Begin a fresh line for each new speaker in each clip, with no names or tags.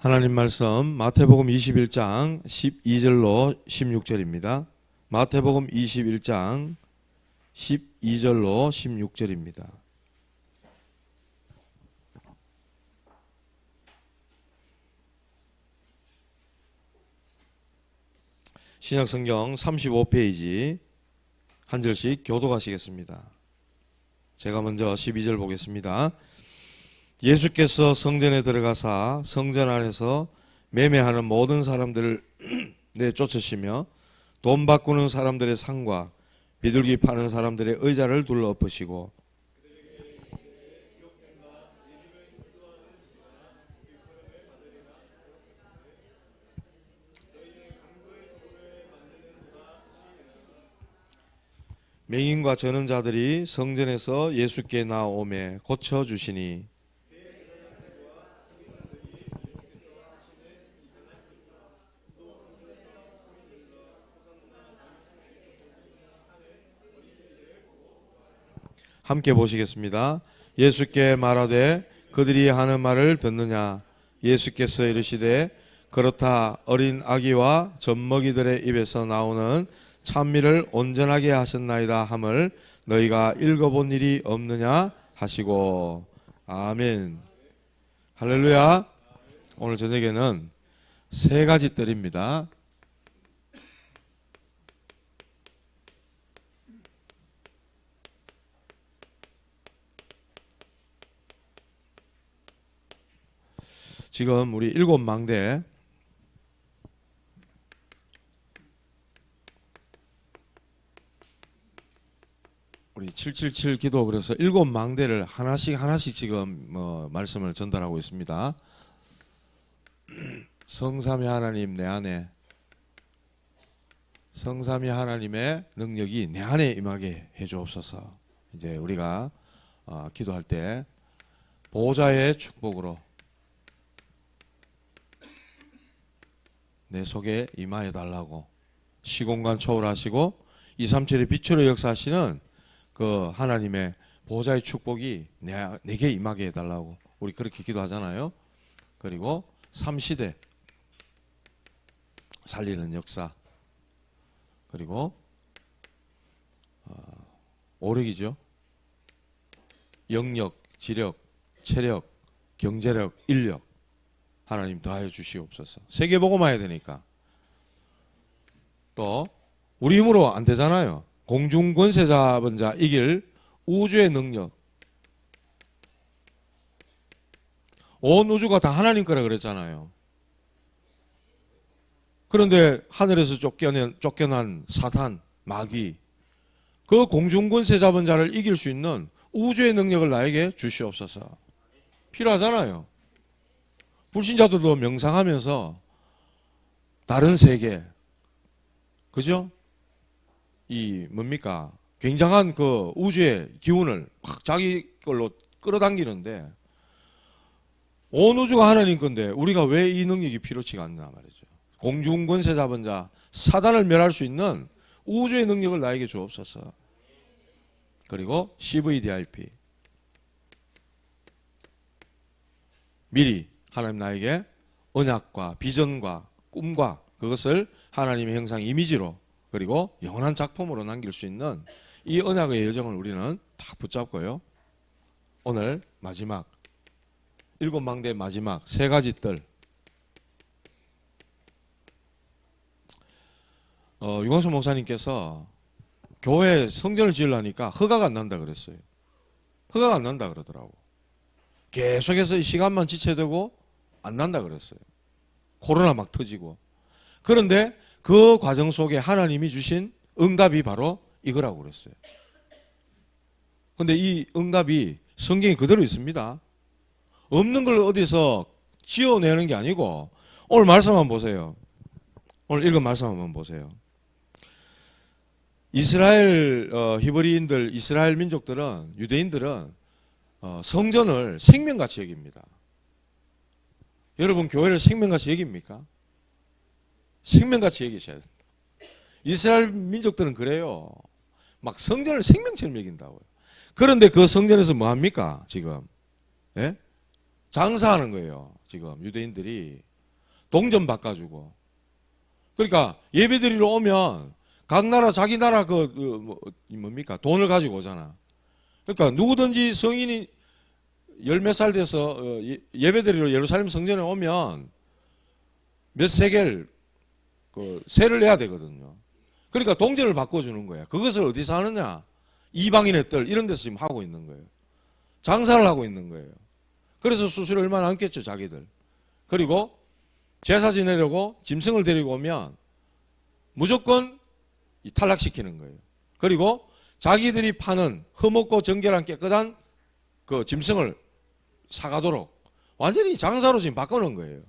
하나님 말씀 마태복음 21장 12절로 16절입니다. 마태복음 21장 12절로 16절입니다. 신약성경 35페이지 한 절씩 교독하시겠습니다. 제가 먼저 12절 보겠습니다. 예수께서 성전에 들어가사 성전 안에서 매매하는 모든 사람들을 내쫓으시며 돈 바꾸는 사람들의 상과 비둘기 파는 사람들의 의자를 둘러 엎으시고 맹인과 저는 자들이 성전에서 예수께 나오매 고쳐주시니 함께 보시겠습니다. 예수께 말하되 그들이 하는 말을 듣느냐? 예수께서 이르시되 그렇다. 어린 아기와 젖먹이들의 입에서 나오는 찬미를 온전하게 하셨나이다 함을 너희가 읽어본 일이 없느냐 하시고. 아멘. 할렐루야. 오늘 저녁에는 세 가지 뜰입니다. 지금 우리 일곱 망대 우리 777 기도 그래서 일곱 망대를 하나씩 지금 말씀을 전달하고 있습니다. 성삼위 하나님 내 안에 성삼위 하나님의 능력이 내 안에 임하게 해주옵소서. 이제 우리가 기도할 때 보호자의 축복으로 내 속에 임하여 달라고 시공간 초월하시고 237의 빛으로 역사하시는 그 하나님의 보호자의 축복이 내게 임하게 해달라고 우리 그렇게 기도하잖아요. 그리고 3시대 살리는 역사, 그리고 오력이죠. 영력, 지력, 체력, 경제력, 인력 하나님 더하여 주시옵소서. 세계복음화해야 되니까. 또 우리 힘으로 안 되잖아요. 공중권세 잡은 자 이길 우주의 능력. 온 우주가 다 하나님 거라 그랬잖아요. 그런데 하늘에서 쫓겨난 사탄, 마귀, 그 공중권세 잡은 자를 이길 수 있는 우주의 능력을 나에게 주시옵소서. 필요하잖아요. 불신자들도 명상하면서 다른 세계, 그죠? 뭡니까? 굉장한 그 우주의 기운을 막 자기 걸로 끌어당기는데 온 우주가 하나님 건데 우리가 왜 이 능력이 필요치가 않나 말이죠. 공중권세 잡은 자, 사단을 멸할 수 있는 우주의 능력을 나에게 주옵소서. 그리고 CVDIP. 미리 하나님 나에게 언약과 비전과 꿈과 그것을 하나님의 형상 이미지로 그리고 영원한 작품으로 남길 수 있는 이 언약의 여정을 우리는 딱 붙잡고요. 오늘 마지막 일곱 망대의 마지막 세 가지 뜰. 유광수 목사님께서 교회 성전을 지으려니까 허가가 안 난다 그랬어요. 허가가 안 난다 그러더라고. 계속해서 이 시간만 지체되고 안 난다 그랬어요. 코로나 막 터지고. 그런데 그 과정 속에 하나님이 주신 응답이 바로 이거라고 그랬어요. 그런데 이 응답이 성경에 그대로 있습니다. 없는 걸 어디서 지어내는 게 아니고 오늘 말씀 한번 보세요. 오늘 읽은 말씀 한번 보세요. 이스라엘 히브리인들, 이스라엘 민족들은, 유대인들은 성전을 생명같이 여깁니다. 여러분 교회를 생명같이 여깁니까? 생명같이 여기셔야 됩니다. 이스라엘 민족들은 그래요. 막 성전을 생명처럼 여긴다고요. 그런데 그 성전에서 뭐 합니까? 지금 장사하는 거예요. 지금 유대인들이 동전 바꿔주고. 그러니까 예배드리러 오면 각 나라 자기 나라 뭡니까? 돈을 가지고 오잖아. 그러니까 누구든지 성인이 열 몇 살 돼서 예배드리러 예루살렘 성전에 오면 몇 세겔 세를 내야 되거든요. 그러니까 동전을 바꿔주는 거야. 그것을 어디서 하느냐? 이방인의 뜰 이런 데서 지금 하고 있는 거예요. 장사를 하고 있는 거예요. 그래서 수수료 얼마나 안겠죠, 자기들. 그리고 제사 지내려고 짐승을 데리고 오면 무조건 탈락시키는 거예요. 그리고 자기들이 파는 흠없고 정결한 깨끗한 그 짐승을 사가도록 완전히 장사로 지금 바꿔놓은 거예요.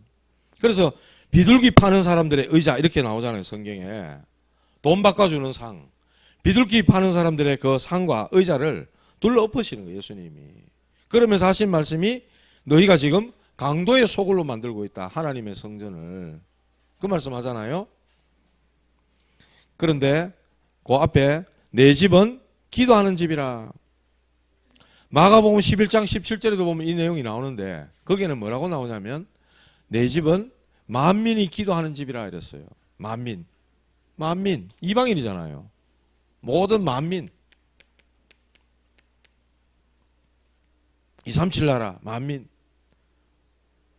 그래서 비둘기 파는 사람들의 의자 이렇게 나오잖아요, 성경에. 돈 바꿔주는 상. 비둘기 파는 사람들의 그 상과 의자를 둘러 엎으시는 거예요, 예수님이. 그러면서 하신 말씀이 너희가 지금 강도의 소굴로 만들고 있다, 하나님의 성전을. 그 말씀 하잖아요. 그런데 그 앞에 내 집은 기도하는 집이라. 마가복음 11장 17절에도 보면 이 내용이 나오는데 거기에는 뭐라고 나오냐면 내 집은 만민이 기도하는 집이라 이랬어요. 만민. 이방인이잖아요. 모든 만민. 237 나라 만민.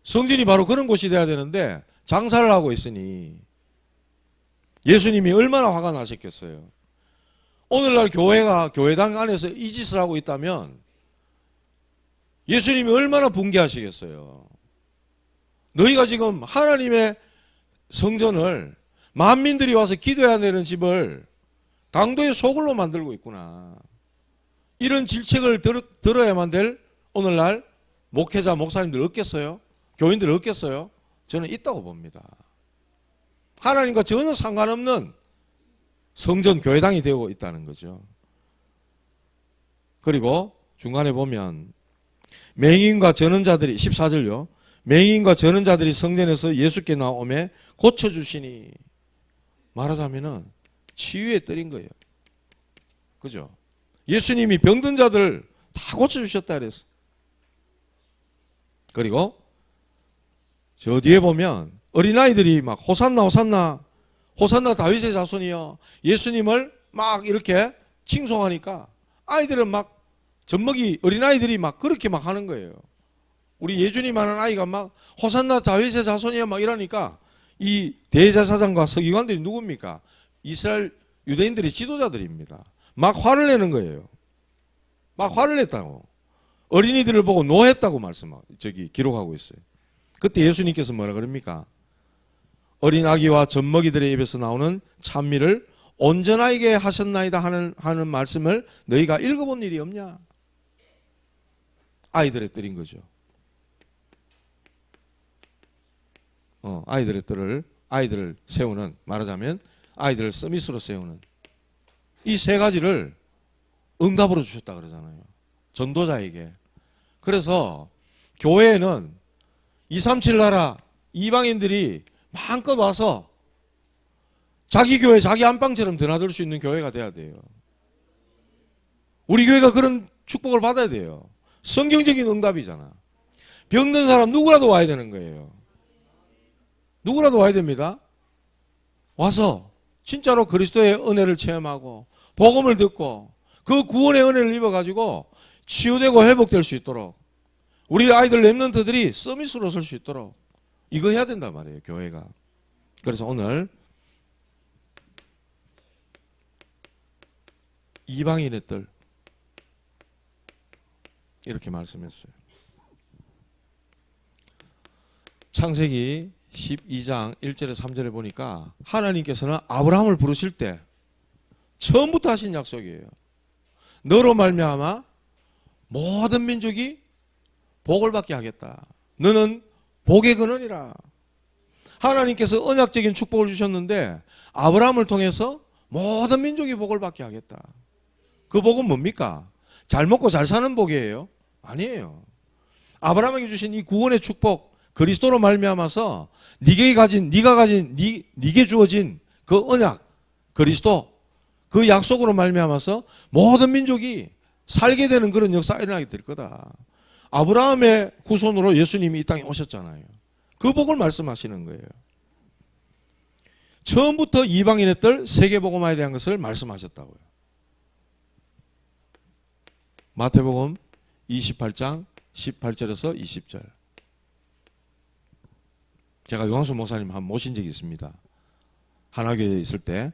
성전이 바로 그런 곳이 돼야 되는데 장사를 하고 있으니 예수님이 얼마나 화가 나셨겠어요. 오늘날 교회가 교회당 안에서 이 짓을 하고 있다면 예수님이 얼마나 분개하시겠어요. 너희가 지금 하나님의 성전을 만민들이 와서 기도해야 되는 집을 강도의 소굴로 만들고 있구나. 이런 질책을 들어야만 될 오늘날 목회자, 목사님들 없겠어요? 교인들 없겠어요? 저는 있다고 봅니다. 하나님과 전혀 상관없는 성전 교회당이 되고 있다는 거죠. 그리고 중간에 보면 맹인과 전원자들이 14절요. 맹인과 전원자들이 성전에서 예수께 나오매 고쳐주시니. 말하자면은 치유의 뜰인 거예요. 그죠? 예수님이 병든 자들 다 고쳐주셨다 그랬어. 그리고 저 뒤에 보면 어린아이들이 막 호산나 호산나 호산나 다윗의 자손이여 예수님을 막 이렇게 칭송하니까 아이들은 막 젖먹이 어린아이들이 막 그렇게 막 하는 거예요. 우리 예준이 많은 아이가 막 호산나 다윗의 자손이여 막 이러니까 이 대제사장과 서기관들이 누굽니까? 이스라엘 유대인들의 지도자들입니다. 막 화를 내는 거예요. 막 화를 냈다고. 어린이들을 보고 노했다고 기록하고 있어요. 그때 예수님께서 뭐라 그럽니까? 어린 아기와 젖먹이들의 입에서 나오는 찬미를 온전하게 하셨나이다 하는 말씀을 너희가 읽어본 일이 없냐? 아이들의 뜰인 거죠. 아이들을 세우는, 말하자면 아이들을 서밋으로 세우는 이 세 가지를 응답으로 주셨다 그러잖아요. 전도자에게. 그래서 교회에는 237 나라 이방인들이 마음껏 와서 자기 교회 자기 안방처럼 드나들 수 있는 교회가 돼야 돼요. 우리 교회가 그런 축복을 받아야 돼요. 성경적인 응답이잖아. 병든 사람 누구라도 와야 되는 거예요. 누구라도 와야 됩니다. 와서 진짜로 그리스도의 은혜를 체험하고 복음을 듣고 그 구원의 은혜를 입어가지고 치유되고 회복될 수 있도록 우리 아이들 랩런트들이 서밋으로 설 수 있도록 이거 해야 된단 말이에요, 교회가. 그래서 오늘 이방인의 뜰 이렇게 말씀했어요. 창세기 12장 1절에 3절에 보니까 하나님께서는 아브라함을 부르실 때 처음부터 하신 약속이에요. 너로 말미암아 모든 민족이 복을 받게 하겠다. 너는 복의 근원이라. 하나님께서 언약적인 축복을 주셨는데 아브라함을 통해서 모든 민족이 복을 받게 하겠다. 그 복은 뭡니까? 잘 먹고 잘 사는 복이에요? 아니에요. 아브라함에게 주신 이 구원의 축복, 그리스도로 말미암아서 네게 주어진 그 언약, 그리스도, 그 약속으로 말미암아서 모든 민족이 살게 되는 그런 역사가 일어나게 될 거다. 아브라함의 후손으로 예수님이 이 땅에 오셨잖아요. 그 복을 말씀하시는 거예요. 처음부터 이방인의 딸 세계복음화에 대한 것을 말씀하셨다고요. 마태복음 28장 18절에서 20절. 제가 요한수 목사님 한 모신 적이 있습니다. 하나교회에 있을 때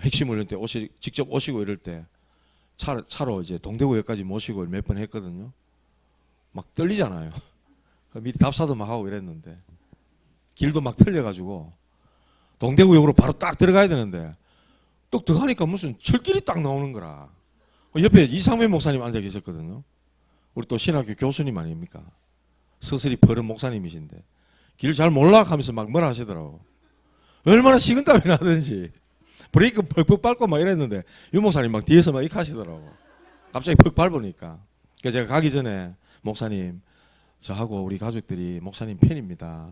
핵심 훈련 때 직접 오시고 이럴 때 차로 이제 동대구역까지 모시고 몇 번 했거든요. 막 떨리잖아요. 미리 답사도 막 하고 이랬는데 길도 막 틀려가지고 동대구역으로 바로 딱 들어가야 되는데 또 들어가니까 무슨 철길이 딱 나오는 거라. 옆에 이상배 목사님 앉아 계셨거든요. 우리 또 신학교 교수님 아닙니까? 서슬이 버른 목사님이신데 길 잘 몰라 하면서 막 뭐라 하시더라고. 얼마나 식은땀이 나든지 브레이크 퍽퍽 밟고 막 이랬는데 유 목사님 막 뒤에서 막 익하시더라고. 갑자기 퍽 밟으니까. 그래서 제가 가기 전에 목사님 저하고 우리 가족들이 목사님 팬입니다.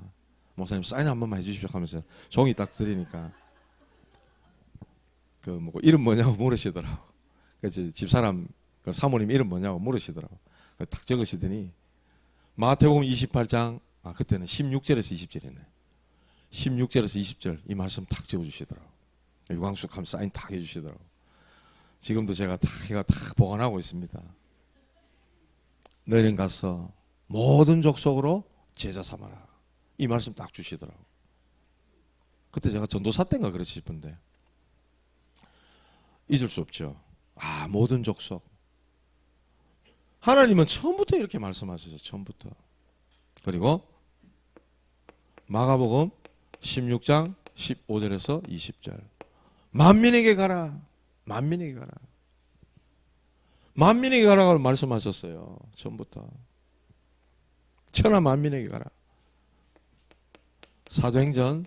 목사님 사인 한 번만 해주십시오 하면서 종이 딱 드리니까 그 뭐 이름 뭐냐고 물으시더라고. 그래서 집사람 그 사모님 이름 뭐냐고 물으시더라고. 딱 적으시더니 마태복음 28장 그때는 16절에서 20절이네. 16절에서 20절 이 말씀 탁 적어주시더라고. 유광숙 하면 사인 탁 해주시더라고. 지금도 제가 이거 탁 보관하고 있습니다. 너희는 가서 모든 족속으로 제자 삼아라. 이 말씀 딱 주시더라고. 그때 제가 전도사 때인가 그랬지 싶은데 잊을 수 없죠. 모든 족속. 하나님은 처음부터 이렇게 말씀하셨어요. 처음부터. 그리고 마가복음 16장 15절에서 20절. 만민에게 가라. 만민에게 가라. 만민에게 가라고 말씀하셨어요. 처음부터. 천하 만민에게 가라. 사도행전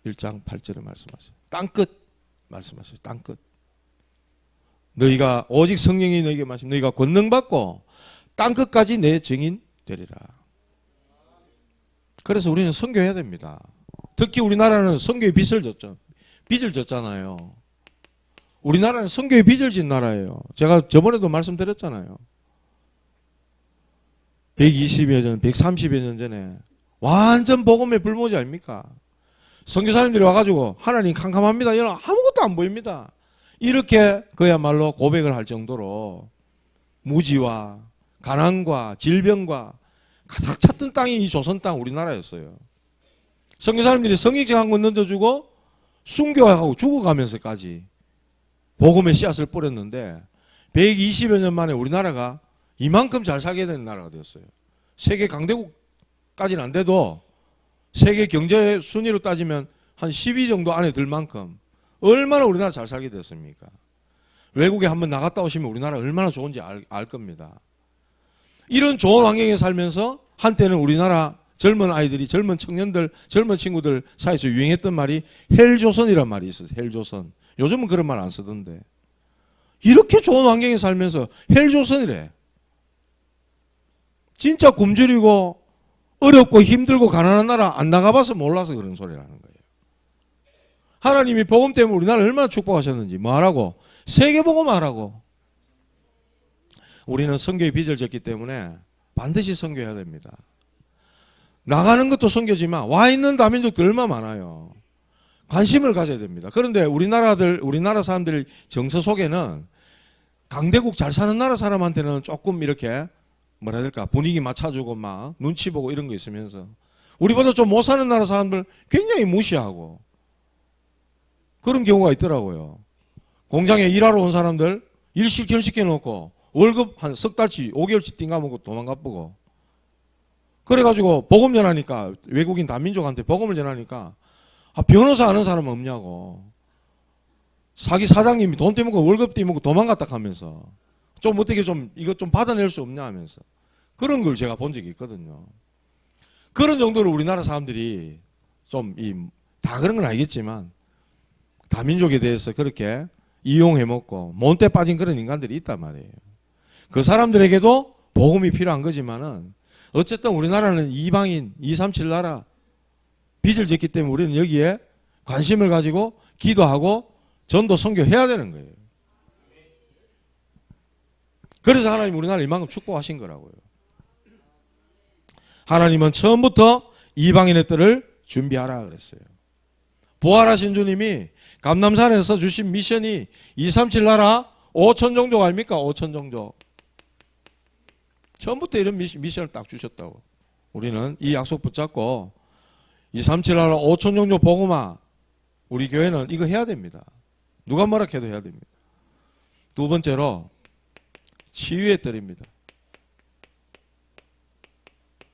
1장 8절에 말씀하세요. 땅끝 말씀하세요. 땅끝. 너희가 오직 성령이 너희에게 말씀 너희가 권능받고 땅끝까지 내 증인 되리라. 그래서 우리는 선교해야 됩니다. 특히 우리나라는 선교의 빚을 졌잖아요. 우리나라는 선교의 빚을 진 나라예요. 제가 저번에도 말씀드렸잖아요. 120여 년, 130여 년 전에 완전 복음의 불모지 아닙니까? 선교사님들이 와가지고 하나님 캄캄합니다. 이런 아무것도 안 보입니다. 이렇게 그야말로 고백을 할 정도로 무지와 가난과 질병과 가득 찼던 땅이 이 조선 땅 우리나라였어요. 선교사님들이 성익적 한 건 던져주고 순교하고 죽어가면서까지 복음의 씨앗을 뿌렸는데 120여 년 만에 우리나라가 이만큼 잘 살게 된 나라가 되었어요. 세계 강대국까지는 안 돼도 세계 경제 순위로 따지면 한 10위 정도 안에 들 만큼 얼마나 우리나라 잘 살게 됐습니까? 외국에 한번 나갔다 오시면 우리나라 얼마나 좋은지 알 겁니다. 이런 좋은 환경에 살면서 한때는 우리나라 젊은 아이들이 젊은 청년들 젊은 친구들 사이에서 유행했던 말이 헬조선이란 말이 있어요. 헬조선. 요즘은 그런 말 안 쓰던데 이렇게 좋은 환경에 살면서 헬조선이래. 진짜 굶주리고 어렵고 힘들고 가난한 나라 안 나가봐서 몰라서 그런 소리를 하는 거예요. 하나님이 복음 때문에 우리나라를 얼마나 축복하셨는지 뭐하라고? 세계복음 하라고. 우리는 선교의 빚을 졌기 때문에 반드시 선교해야 됩니다. 나가는 것도 선교지만 와 있는 다민족들 얼마나 많아요. 관심을 가져야 됩니다. 그런데 우리나라 사람들 정서 속에는 강대국 잘 사는 나라 사람한테는 조금 이렇게 뭐라 해야 될까 분위기 맞춰주고 막 눈치 보고 이런 거 있으면서 우리보다 좀 못 사는 나라 사람들 굉장히 무시하고 그런 경우가 있더라고요. 공장에 일하러 온 사람들 일 시켜놓고 월급 한 석 달치 5개월치 띵가먹고 도망가보고 그래가지고 복음 전하니까 외국인 다민족한테 복음을 전하니까 변호사 아는 사람 없냐고 자기 사장님이 돈 떼먹고 월급 떼먹고 도망갔다 하면서 좀 어떻게 좀 이것 좀 받아낼 수 없냐 하면서 그런 걸 제가 본 적이 있거든요. 그런 정도로 우리나라 사람들이 좀 다 그런 건 아니겠지만 다민족에 대해서 그렇게 이용해먹고 monte 빠진 그런 인간들이 있단 말이에요. 그 사람들에게도 복음이 필요한 거지만은 어쨌든 우리나라는 이방인 237 나라 빚을 졌기 때문에 우리는 여기에 관심을 가지고 기도하고 전도 선교해야 되는 거예요. 그래서 하나님 우리나라를 이만큼 축복하신 거라고요. 하나님은 처음부터 이방인의 뜰을 준비하라 그랬어요. 부활하신 주님이 감남산에서 주신 미션이 237 나라 5천 종족 아닙니까? 5천 종족. 처음부터 이런 미션을 딱 주셨다고. 우리는 이 약속 붙잡고 237 나라 5천 종족 복음화, 우리 교회는 이거 해야 됩니다. 누가 뭐라 해도 해야 됩니다. 두 번째로 치유의 뜰입니다.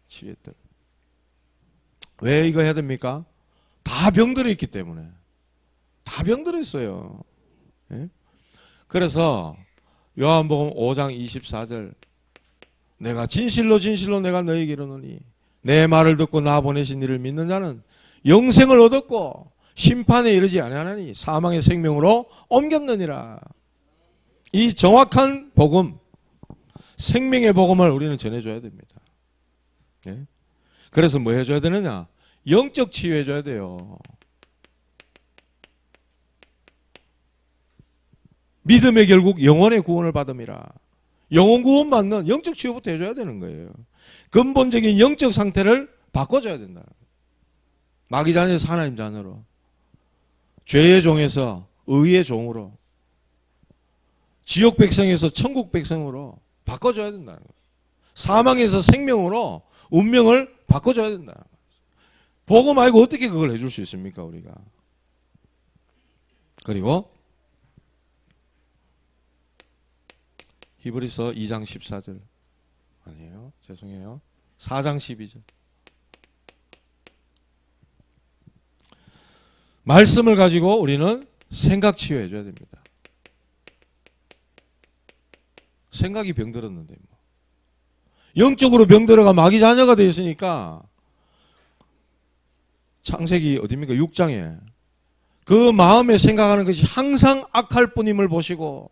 치유의 뜰. 왜 이거 해야 됩니까? 다 병들어 있기 때문에. 다 병들어 있어요. 예? 그래서 요한복음 5장 24절, 내가 진실로 진실로 내가 너희에게 이르노니 내 말을 듣고 나 보내신 이를 믿는 자는 영생을 얻었고 심판에 이르지 아니하나니 사망의 생명으로 옮겼느니라. 이 정확한 복음, 생명의 복음을 우리는 전해줘야 됩니다. 예? 그래서 뭐 해줘야 되느냐? 영적 치유해줘야 돼요. 믿음의 결국 영혼의 구원을 받음이라. 영혼 구원 받는 영적 치유부터 해줘야 되는 거예요. 근본적인 영적 상태를 바꿔줘야 된다. 마귀 자녀에서 하나님 자녀로, 죄의 종에서 의의 종으로, 지옥 백성에서 천국 백성으로 바꿔줘야 된다는 거예요. 사망에서 생명으로 운명을 바꿔줘야 된다는 거예요. 보고 말고 어떻게 그걸 해줄 수 있습니까, 우리가? 그리고 히브리서 2장 14절 아니에요, 죄송해요, 4장 12절. 말씀을 가지고 우리는 생각 치유해 줘야 됩니다. 생각이 병들었는데 뭐. 영적으로 병들어가 마귀 자녀가 되어 있으니까 창세기 어디입니까? 6장에 그 마음에 생각하는 것이 항상 악할 뿐임을 보시고,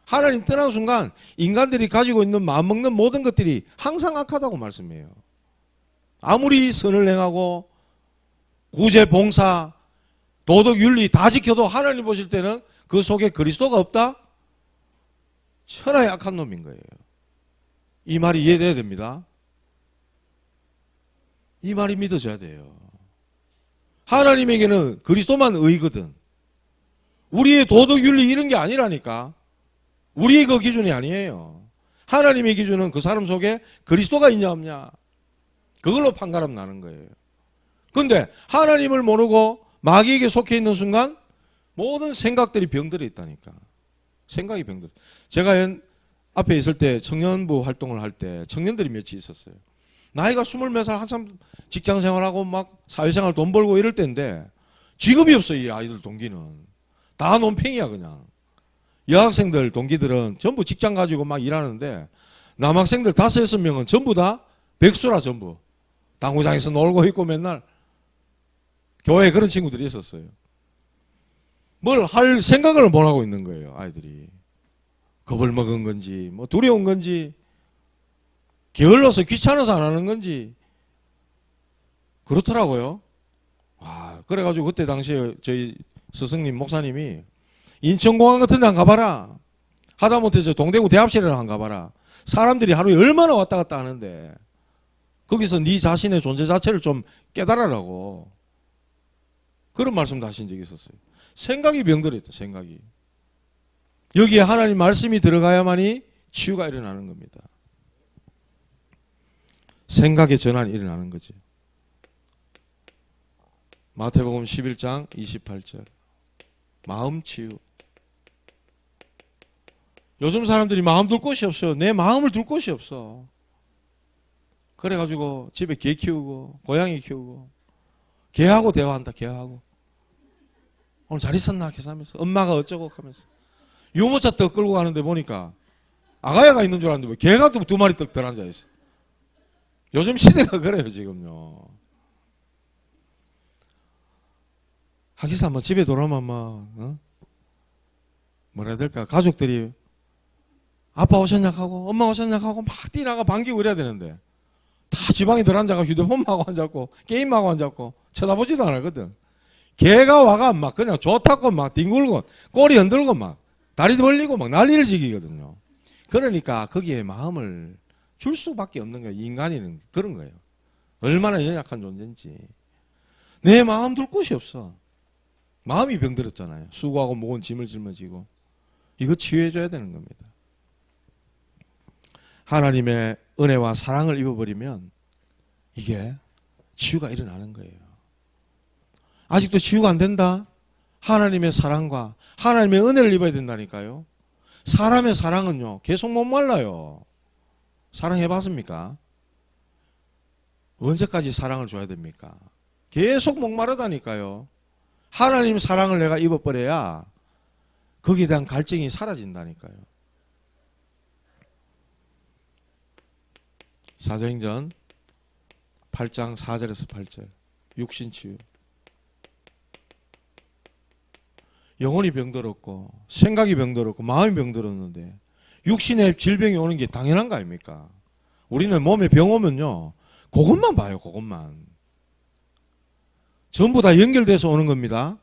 하나님 떠난 순간 인간들이 가지고 있는 마음먹는 모든 것들이 항상 악하다고 말씀해요. 아무리 선을 행하고 구제, 봉사, 도덕, 윤리 다 지켜도 하나님 보실 때는 그 속에 그리스도가 없다? 천하의 악한 놈인 거예요. 이 말이 이해돼야 됩니다. 이 말이 믿어져야 돼요. 하나님에게는 그리스도만 의거든. 우리의 도덕, 윤리 이런 게 아니라니까. 우리의 그 기준이 아니에요. 하나님의 기준은 그 사람 속에 그리스도가 있냐 없냐, 그걸로 판가름 나는 거예요. 그런데 하나님을 모르고 마귀에게 속해 있는 순간 모든 생각들이 병들어 있다니까. 생각이 병들어. 제가 앞에 있을 때 청년부 활동을 할 때 청년들이 몇이 있었어요. 나이가 20몇 살 한참 직장 생활하고 막 사회생활 돈 벌고 이럴 때인데 직업이 없어요. 이 아이들 동기는 다 논팽이야. 그냥 여학생들 동기들은 전부 직장 가지고 막 일하는데 남학생들 5, 6명은 전부 다 백수라. 전부 당구장에서 놀고 있고 맨날 교회에 그런 친구들이 있었어요. 뭘 할 생각을 못 하고 있는 거예요. 아이들이 겁을 먹은 건지 뭐 두려운 건지 게을러서 귀찮아서 안 하는 건지 그렇더라고요. 그래가지고 그때 당시에 저희 스승님 목사님이 인천공항 같은 데 한 가봐라. 하다못해 저 동대구 대합실에 한 가봐라. 사람들이 하루에 얼마나 왔다 갔다 하는데 거기서 네 자신의 존재 자체를 좀 깨달으라고 그런 말씀도 하신 적이 있었어요. 생각이 병들었다. 생각이. 여기에 하나님 말씀이 들어가야만이 치유가 일어나는 겁니다. 생각의 전환이 일어나는 거지. 마태복음 11장 28절 마음 치유. 요즘 사람들이 마음 둘 곳이 없어요. 내 마음을 둘 곳이 없어. 그래가지고 집에 개 키우고 고양이 키우고 개하고 대화한다. 개하고 오늘 잘 있었나 계산하면서 엄마가 어쩌고 하면서 유모차 떡 끌고 가는데 보니까 아가야가 있는 줄 알았는데 왜 개가 또 2마리 떡 덜 앉아있어. 요즘 시대가 그래요 지금요. 하기사 뭐 집에 돌아오면 뭐 뭐라 해야 될까, 가족들이 아빠 오셨냐 하고 엄마 오셨냐 하고 막 뛰나가 반기고 이래야 되는데 다 지방에 들어앉아가 휴대폰하고 앉았고 게임하고 앉았고 쳐다보지도 않았거든. 걔가 와가 막 그냥 좋다고 막 뒹굴고 꼬리 흔들고 막 다리 벌리고 막 난리를 지기거든요. 그러니까 거기에 마음을 줄 수밖에 없는 거예요. 인간이는 그런 거예요. 얼마나 연약한 존재인지. 내 마음 둘 곳이 없어. 마음이 병들었잖아요. 수고하고 무거운 짐을 짊어지고. 이거 치유해줘야 되는 겁니다. 하나님의 은혜와 사랑을 입어버리면 이게 치유가 일어나는 거예요. 아직도 치유가 안 된다? 하나님의 사랑과 하나님의 은혜를 입어야 된다니까요. 사람의 사랑은요, 계속 못 말라요. 사랑해봤습니까? 언제까지 사랑을 줘야 됩니까? 계속 목마르다니까요. 하나님 사랑을 내가 입어버려야 거기에 대한 갈증이 사라진다니까요. 사도행전 8장 4절에서 8절 육신치유. 영혼이 병들었고 생각이 병들었고 마음이 병들었는데 육신의 질병이 오는 게 당연한 거 아닙니까? 우리는 몸에 병 오면요, 그것만 봐요. 그것만. 전부 다 연결돼서 오는 겁니다.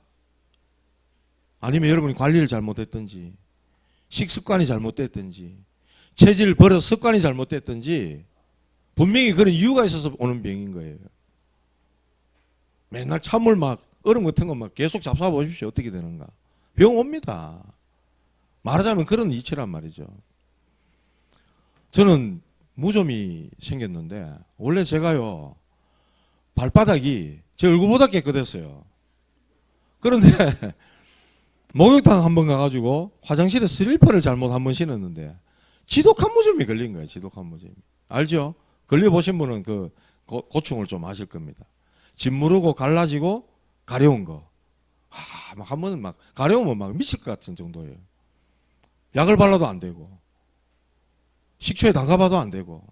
아니면 여러분이 관리를 잘못했든지 식습관이 잘못됐든지 체질 버릇 습관이 잘못됐든지 분명히 그런 이유가 있어서 오는 병인 거예요. 맨날 찬물 막 얼음 같은 거 막 계속 잡숴 보십시오. 어떻게 되는가. 병 옵니다. 말하자면 그런 이치란 말이죠. 저는 무좀이 생겼는데 원래 제가요 발바닥이 제 얼굴보다 깨끗했어요. 그런데 목욕탕 한번 가가지고 화장실에 슬리퍼를 잘못 한번 신었는데 지독한 무좀이 걸린 거예요. 지독한 무좀이. 알죠? 걸려보신 분은 그 고충을 좀 아실 겁니다. 짓무르고 갈라지고 가려운 거. 막 한 번은 막 가려우면 막 미칠 것 같은 정도예요. 약을 발라도 안 되고 식초에 담가봐도 안 되고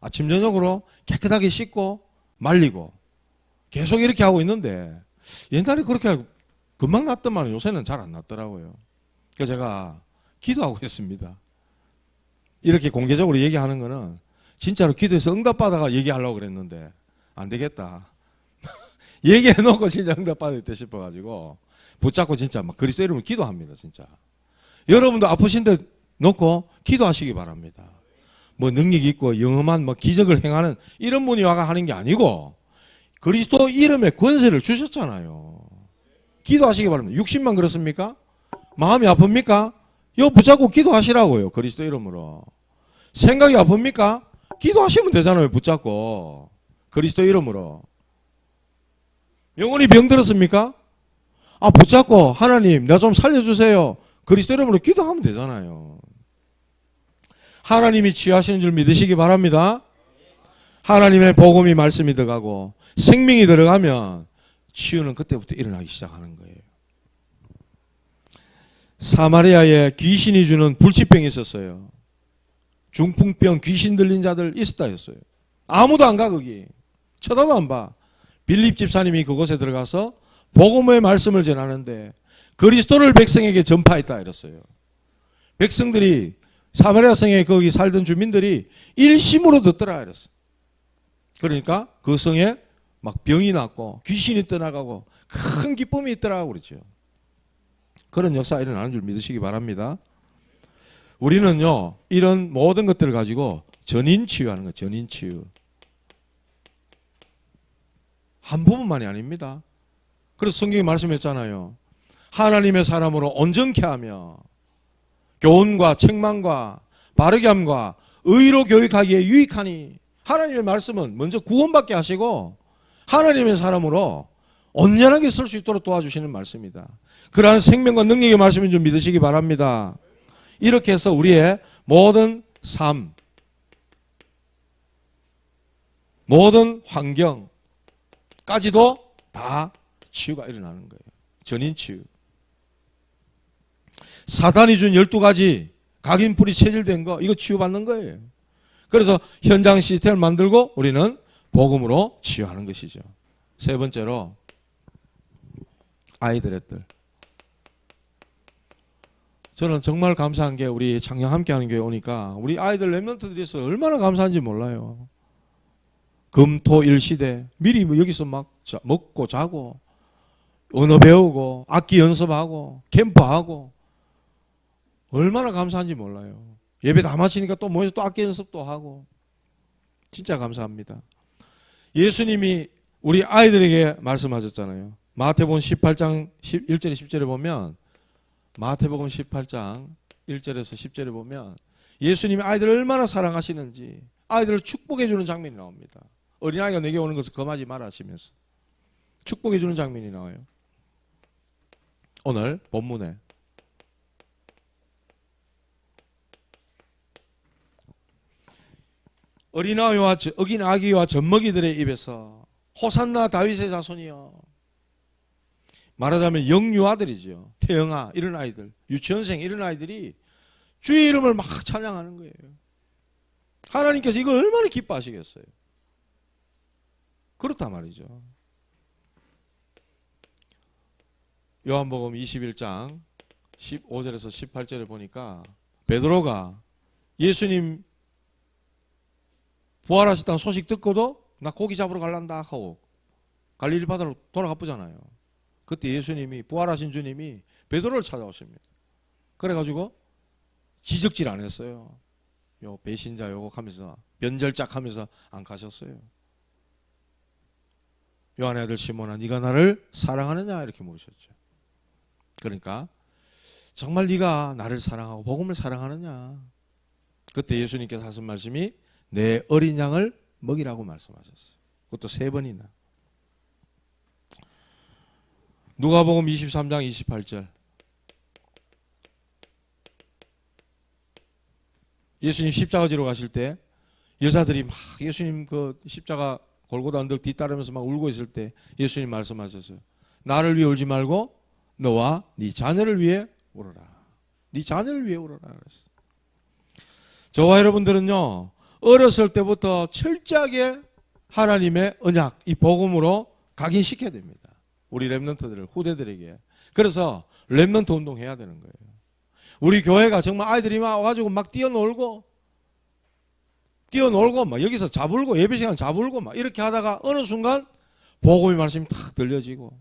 아침 저녁으로 깨끗하게 씻고 말리고 계속 이렇게 하고 있는데 옛날에 그렇게 하고 금방 났더만 요새는 잘 안 났더라고요. 그래서 제가 기도하고 있습니다. 이렇게 공개적으로 얘기하는 거는 진짜로 기도해서 응답받아가 얘기하려고 그랬는데 안 되겠다. 얘기해놓고 진짜 응답받았다 싶어가지고 붙잡고 진짜 막 그리스도 이름으로 기도합니다. 진짜. 여러분도 아프신데 놓고 기도하시기 바랍니다. 뭐 능력이 있고 영험한 뭐 기적을 행하는 이런 분이 와가 하는 게 아니고 그리스도 이름의 권세를 주셨잖아요. 기도하시기 바랍니다. 육신만 그렇습니까? 마음이 아픕니까? 요 붙잡고 기도하시라고요. 그리스도 이름으로. 생각이 아픕니까? 기도하시면 되잖아요. 붙잡고. 그리스도 이름으로. 영혼이 병들었습니까? 붙잡고 하나님 나 좀 살려주세요. 그리스도 이름으로 기도하면 되잖아요. 하나님이 치유하시는 줄 믿으시기 바랍니다. 하나님의 복음이 말씀이 들어가고 생명이 들어가면 치유는 그때부터 일어나기 시작하는 거예요. 사마리아에 귀신이 주는 불치병이 있었어요. 중풍병 귀신 들린 자들 있었다 했어요. 아무도 안 가 거기. 쳐다도 안 봐. 빌립 집사님이 그곳에 들어가서 복음의 말씀을 전하는데 그리스도를 백성에게 전파했다 이랬어요. 백성들이 사마리아 성에 거기 살던 주민들이 일심으로 듣더라 이랬어요. 그러니까 그 성에 막 병이 났고 귀신이 떠나가고 큰 기쁨이 있더라고 그랬죠. 그런 역사가 일어나는 줄 믿으시기 바랍니다. 우리는요 이런 모든 것들을 가지고 전인치유하는 거예요. 전인치유. 한 부분만이 아닙니다. 그래서 성경이 말씀했잖아요. 하나님의 사람으로 온전케 하며 교훈과 책망과 바르게 함과 의로 교육하기에 유익하니. 하나님의 말씀은 먼저 구원받게 하시고 하나님의 사람으로 온전하게 설 수 있도록 도와주시는 말씀이다. 그러한 생명과 능력의 말씀인 줄 믿으시기 바랍니다. 이렇게 해서 우리의 모든 삶, 모든 환경까지도 다 치유가 일어나는 거예요. 전인치유. 사단이 준 12가지 각인풀이 체질된 거 이거 치유받는 거예요. 그래서 현장 시스템을 만들고 우리는 복음으로 치유하는 것이죠. 세 번째로 아이들의 뜰. 저는 정말 감사한 게 우리 작년 함께하는 교회 오니까 우리 아이들 랩런트들이 있어요. 얼마나 감사한지 몰라요. 금토일 시대 미리 여기서 막 먹고 자고 언어 배우고 악기 연습하고 캠프하고 얼마나 감사한지 몰라요. 예배 다 마치니까 또 모여서 또 악기 연습도 하고 진짜 감사합니다. 예수님이 우리 아이들에게 말씀하셨잖아요. 마태복음 18장 1절에 10절에 보면, 마태복음 18장 1절에서 10절에 보면 예수님이 아이들을 얼마나 사랑하시는지 아이들을 축복해 주는 장면이 나옵니다. 어린아이가 내게 오는 것을 금하지 마라 하시면서 축복해 주는 장면이 나와요. 오늘 본문에 어린아이와 어긴 아기와 젖먹이들의 입에서 호산나 다윗의 자손이여, 말하자면 영유아들이죠. 태영아 이런 아이들, 유치원생 이런 아이들이 주의 이름을 막 찬양하는 거예요. 하나님께서 이걸 얼마나 기뻐하시겠어요. 그렇단 말이죠. 요한복음 21장 15절에서 18절에 보니까 베드로가 예수님 부활하셨다는 소식 듣고도 나 고기 잡으러 갈란다 하고 갈릴리 바다로 돌아가 보잖아요. 그때 예수님이, 부활하신 주님이 베드로를 찾아오십니다. 그래가지고 지적질 안 했어요. 요 배신자 요거 하면서 변절짝 하면서 안 가셨어요. 요한의 아들 시몬아 네가 나를 사랑하느냐 이렇게 물으셨죠. 그러니까 정말 네가 나를 사랑하고 복음을 사랑하느냐. 그때 예수님께서 하신 말씀이 내 어린 양을 먹이라고 말씀하셨어요. 그것도 3번이나. 누가복음 23장 28절. 예수님 십자가 지러 가실 때 여자들이 막 예수님 그 십자가 골고다 언덕 뒤따르면서 막 울고 있을 때 예수님 말씀하셨어요. 나를 위해 울지 말고 너와 네 자녀를 위해 울어라. 네 자녀를 위해 울어라 그랬어요. 저와 여러분들은요, 어렸을 때부터 철저하게 하나님의 언약, 이 복음으로 각인시켜야 됩니다. 우리 렘넌트들, 후대들에게. 그래서 렘넌트 운동해야 되는 거예요. 우리 교회가 정말 아이들이 막 와가지고 막 뛰어놀고 막 여기서 잡을고 예배 시간 잡을고 막 이렇게 하다가 어느 순간 복음의 말씀이 탁 들려지고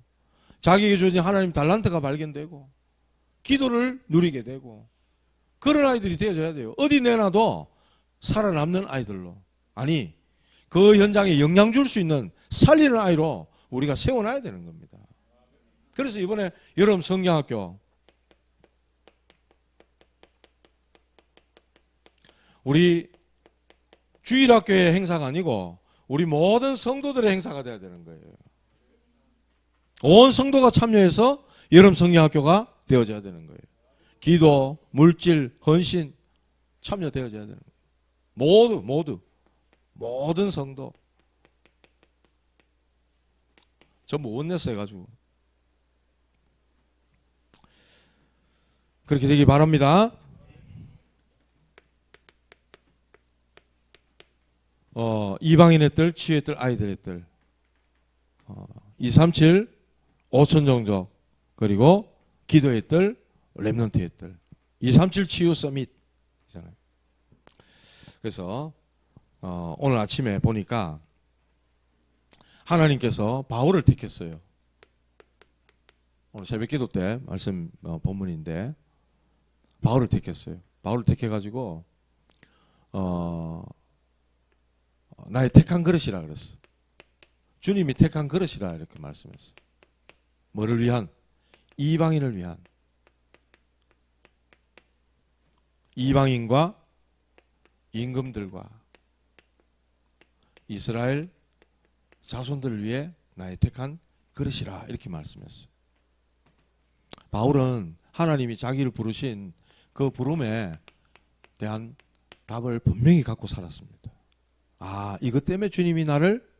자기에게 주어진 하나님 달란트가 발견되고 기도를 누리게 되고 그런 아이들이 되어져야 돼요. 어디 내놔도 살아남는 아이들로. 아니, 그 현장에 영향 줄 수 있는 살리는 아이로 우리가 세워놔야 되는 겁니다. 그래서 이번에 여름 성경학교 우리 주일학교의 행사가 아니고 우리 모든 성도들의 행사가 돼야 되는 거예요. 온 성도가 참여해서 여름 성경학교가 되어져야 되는 거예요. 기도, 물질, 헌신 참여되어져야 되는 거예요. 모든 성도 전부 원내스 해가지고 그렇게 되길 바랍니다. 이방인의 뜰, 치유의 뜰, 아이들의 뜰, 237 5천 종족, 그리고 기도의 뜰, 렘넌트의 뜰, 237 치유 서밋이잖아요. 그래서 오늘 아침에 보니까 하나님께서 바울을 택했어요. 오늘 새벽기도 때 말씀 본문인데 바울을 택했어요. 바울을 택해가지고 나의 택한 그릇이라 그랬어. 주님이 택한 그릇이라 이렇게 말씀했어요. 뭐를 위한? 이방인을 위한. 이방인과 임금들과 이스라엘 자손들을 위해 나의 택한 그릇이라 이렇게 말씀했어요. 바울은 하나님이 자기를 부르신 그 부름에 대한 답을 분명히 갖고 살았습니다. 아, 이것 때문에 주님이 나를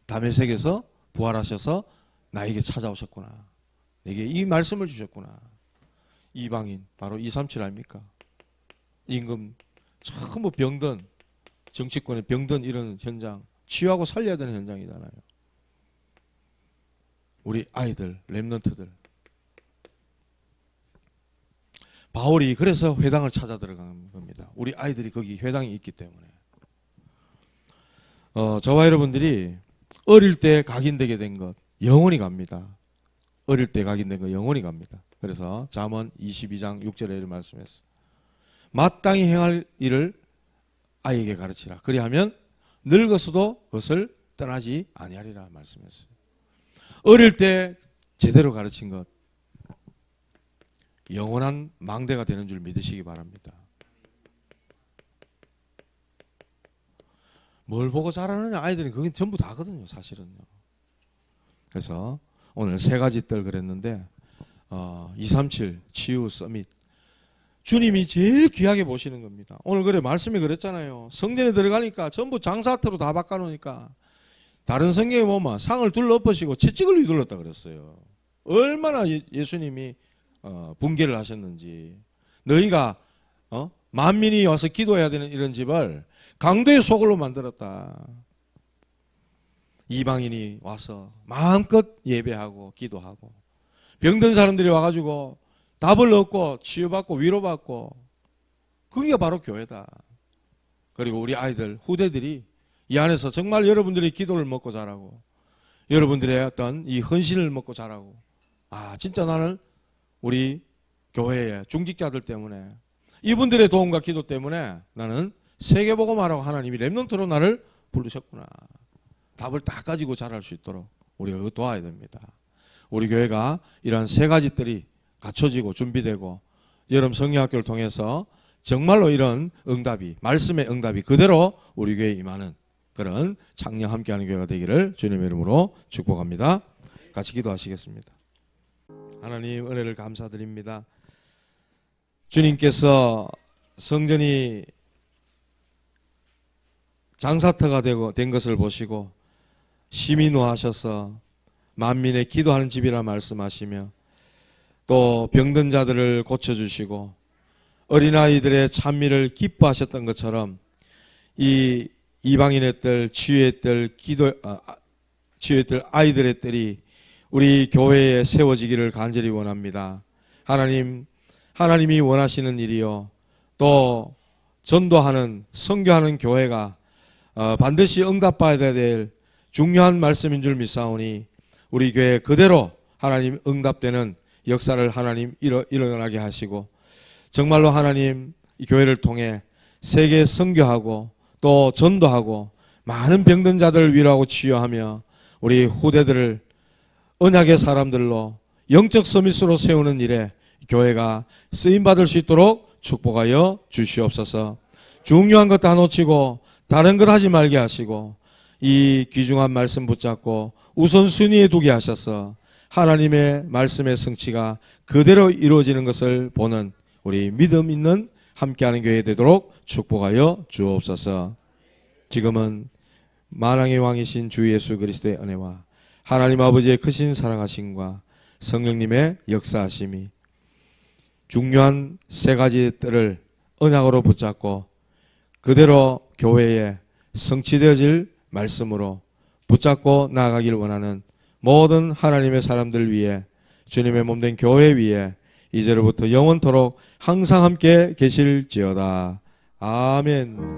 다메섹에서 부활하셔서 나에게 찾아오셨구나. 내게 이 말씀을 주셨구나. 이방인, 바로 237 아닙니까? 임금, 전부 병든, 정치권에 병든 이런 현장, 치유하고 살려야 되는 현장이잖아요. 우리 아이들, 렘넌트들. 바울이 그래서 회당을 찾아 들어간 겁니다. 우리 아이들이 거기 회당이 있기 때문에. 저와 여러분들이 어릴 때 각인되게 된 것 영원히 갑니다. 어릴 때 각인된 것 영원히 갑니다. 그래서 잠언 22장 6절에 이렇게 말씀했어요. 마땅히 행할 일을 아이에게 가르치라. 그리하면 늙어서도 그것을 떠나지 아니하리라 말씀했어요. 어릴 때 제대로 가르친 것 영원한 망대가 되는 줄 믿으시기 바랍니다. 뭘 보고 자라느냐 아이들이 그게 전부 다거든요, 사실은요. 그래서 오늘 세 가지 뜰 그랬는데 237 치유 서밋 주님이 제일 귀하게 보시는 겁니다. 오늘 그래 말씀이 그랬잖아요. 성전에 들어가니까 전부 장사태로 다 바꿔놓으니까 다른 성경에 보면 상을 둘러엎으시고 채찍을 휘둘렀다 그랬어요. 얼마나 예수님이 붕괴를 하셨는지. 너희가 만민이 와서 기도해야 되는 이런 집을 강도의 소굴로 만들었다. 이방인이 와서 마음껏 예배하고 기도하고 병든 사람들이 와가지고 답을 얻고 치유받고 위로받고 그게 바로 교회다. 그리고 우리 아이들 후대들이 이 안에서 정말 여러분들의 기도를 먹고 자라고 여러분들의 어떤 이 헌신을 먹고 자라고 진짜 나는 우리 교회의 중직자들 때문에 이분들의 도움과 기도 때문에 나는 세계복음화라고 하나님이 렘넌트로 나를 부르셨구나. 답을 다 가지고 자랄 수 있도록 우리가 그거 도와야 됩니다. 우리 교회가 이러한 세 가지들이 갖춰지고 준비되고 여름 성경학교를 통해서 정말로 이런 응답이 말씀의 응답이 그대로 우리 교회에 임하는 그런 창녕 함께하는 교회가 되기를 주님의 이름으로 축복합니다. 같이 기도하시겠습니다. 하나님 은혜를 감사드립니다. 주님께서 성전이 장사터가 된 것을 보시고 심히 노하셔서 만민의 기도하는 집이라 말씀하시며 또 병든 자들을 고쳐주시고 어린아이들의 찬미를 기뻐하셨던 것처럼 이 이방인의 뜰, 치유의 뜰, 치유의 뜰 아이들의 뜰이 우리 교회에 세워지기를 간절히 원합니다. 하나님이 원하시는 일이요 또 전도하는 선교하는 교회가 반드시 응답받아야 될 중요한 말씀인 줄 믿사오니 우리 교회 그대로 하나님 응답되는 역사를 하나님 일어나게 하시고 정말로 하나님 이 교회를 통해 세계 선교하고 또 전도하고 많은 병든 자들을 위로하고 치유하며 우리 후대들을 언약의 사람들로 영적 서밋으로 세우는 일에 교회가 쓰임받을 수 있도록 축복하여 주시옵소서. 중요한 것 다 놓치고 다른 것 하지 말게 하시고 이 귀중한 말씀 붙잡고 우선순위에 두게 하셔서 하나님의 말씀의 성취가 그대로 이루어지는 것을 보는 우리 믿음 있는 함께하는 교회 되도록 축복하여 주옵소서. 지금은 만왕의 왕이신 주 예수 그리스도의 은혜와 하나님 아버지의 크신 사랑하심과 성령님의 역사하심이 중요한 세 가지 뜰을 언약으로 붙잡고 그대로 교회에 성취되어질 말씀으로 붙잡고 나아가길 원하는 모든 하나님의 사람들 위해 주님의 몸된 교회 위에 이제로부터 영원토록 항상 함께 계실지어다. 아멘.